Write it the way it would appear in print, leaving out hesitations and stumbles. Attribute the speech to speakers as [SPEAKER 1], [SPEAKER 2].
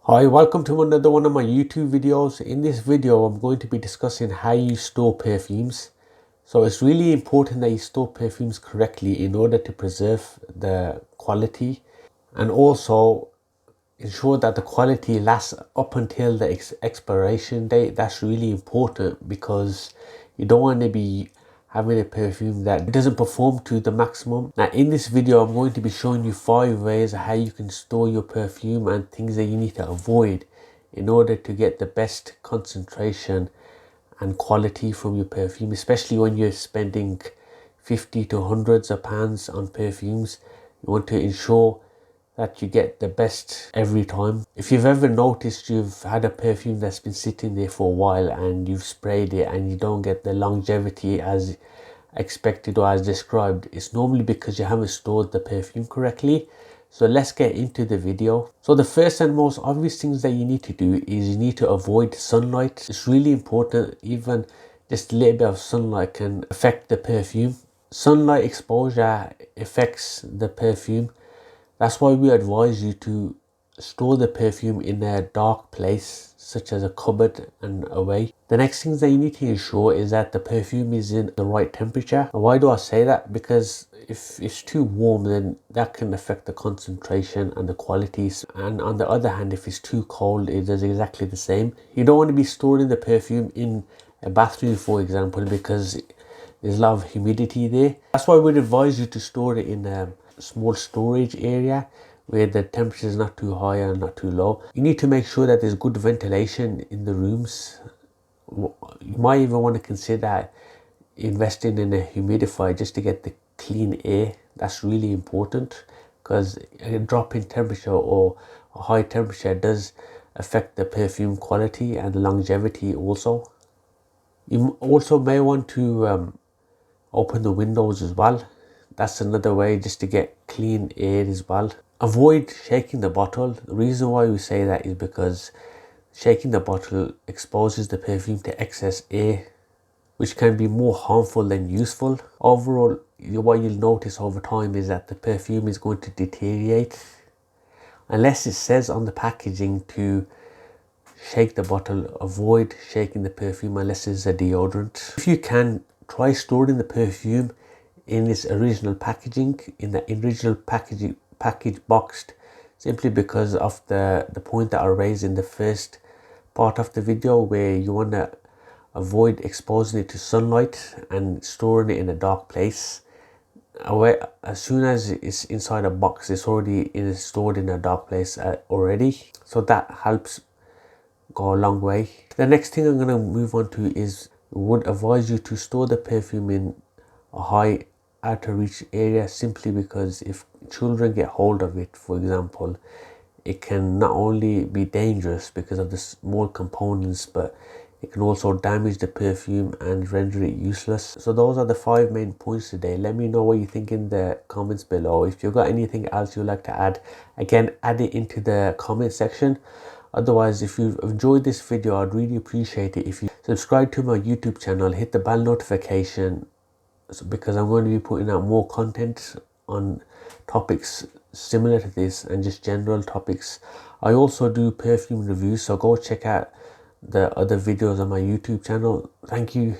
[SPEAKER 1] Hi, welcome to another one of my YouTube videos. In this video, I'm going to be discussing how you store perfumes. So it's really important that you store perfumes correctly in order to preserve the quality and also ensure that the quality lasts up until the expiration date. That's really important because you don't want to be having a perfume that doesn't perform to the maximum. Now in this video, I'm going to be showing you 5 ways how you can store your perfume and things that you need to avoid in order to get the best concentration and quality from your perfume, especially when you're spending 50 to hundreds of pounds on perfumes. You want to ensure that you get the best every time. If you've ever noticed you've had a perfume that's been sitting there for a while and you've sprayed it and you don't get the longevity as expected or as described, it's normally because you haven't stored the perfume correctly. So let's get into the video. So the first and most obvious things that you need to do is you need to avoid sunlight. It's really important. Even just a little bit of sunlight can affect the perfume. Sunlight exposure affects the perfume. That's why we advise you to store the perfume in a dark place, such as a cupboard and away. The next thing that you need to ensure is that the perfume is in the right temperature. And why do I say that? Because if it's too warm, then that can affect the concentration and the qualities. And on the other hand, if it's too cold, it does exactly the same. You don't want to be storing the perfume in a bathroom, for example, because there's a lot of humidity there. That's why we'd advise you to store it in a small storage area where the temperature is not too high and not too low. You need to make sure that there's good ventilation in the rooms. You might even want to consider investing in a humidifier just to get the clean air. That's really important because a drop in temperature or a high temperature does affect the perfume quality and the longevity also. You also may want to open the windows as well. That's another way just to get clean air as well. Avoid shaking the bottle. The reason why we say that is because shaking the bottle exposes the perfume to excess air, which can be more harmful than useful. Overall, what you'll notice over time is that the perfume is going to deteriorate unless it says on the packaging to shake the bottle. Avoid shaking the perfume unless it's a deodorant. If you can, try storing the perfume in its original packaging, in the original package boxed, simply because of the point that I raised in the first part of the video, where you want to avoid exposing it to sunlight and storing it in a dark place. As soon as it's inside a box, it's already stored in a dark place already, so that helps go a long way. The next thing I'm going to move on to is would advise you to store the perfume in a high out of reach area, simply because if children get hold of it, for example, it can not only be dangerous because of the small components, but it can also damage the perfume and render it useless. So those are the 5 main points today. Let me know what you think in the comments below. If you've got anything else you'd like to add, again, add it into the comment section. Otherwise, if you've enjoyed this video, I'd really appreciate it if you subscribe to my YouTube channel, hit the bell notification, because I'm going to be putting out more content on topics similar to this and just general topics. I also do perfume reviews, so go check out the other videos on my YouTube channel. Thank you.